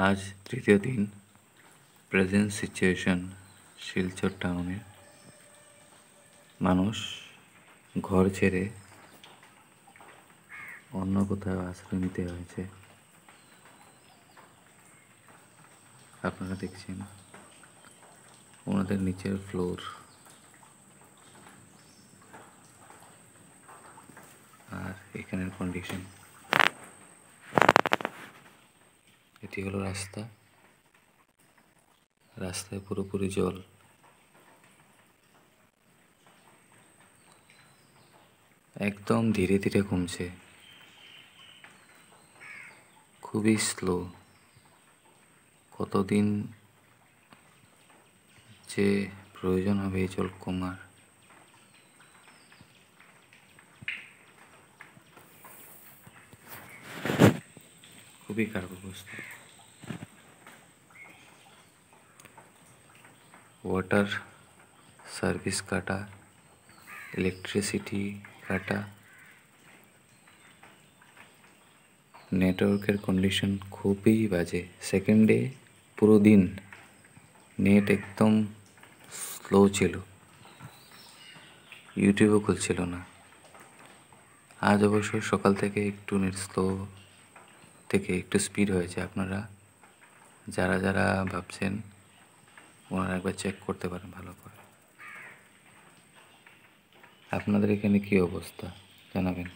আজ তৃতীয় দিন। প্রেজেন্ট সিচুয়েশন শিলচর টাউনে মানুষ ঘর ছেড়ে অন্য কোথাও আশ্রয় নিতে হয়েছে। আপনারা দেখছেন ওনাদের নিচের ফ্লোর, আর এখানের কন্ডিশন। এটি হলো রাস্তা, রাস্তায় পুরোপুরি জল। একদম ধীরে ধীরে কমছে, খুবই স্লো। কতদিন যে প্রয়োজন হবে এই জল কমার। খুবই খারাপ অবস্থা। ওয়াটার সার্ভিস কাটা, ইলেকট্রিসিটি কাটা, নেটওয়ার্কের কন্ডিশন খুবই বাজে। সেকেন্ডে পুরো দিন নেট একদম স্লো ছিল, ইউটিউবও খুলছিল না। আজ অবশ্য সকাল থেকে একটু নেট স্লো থেকে একটু স্পিড হয়েছে। আপনারা যারা যারা ভাবছেন ওনারা একবার চেক করতে পারেন ভালো করে। আপনাদের এখানে কী অবস্থা জানাবেন।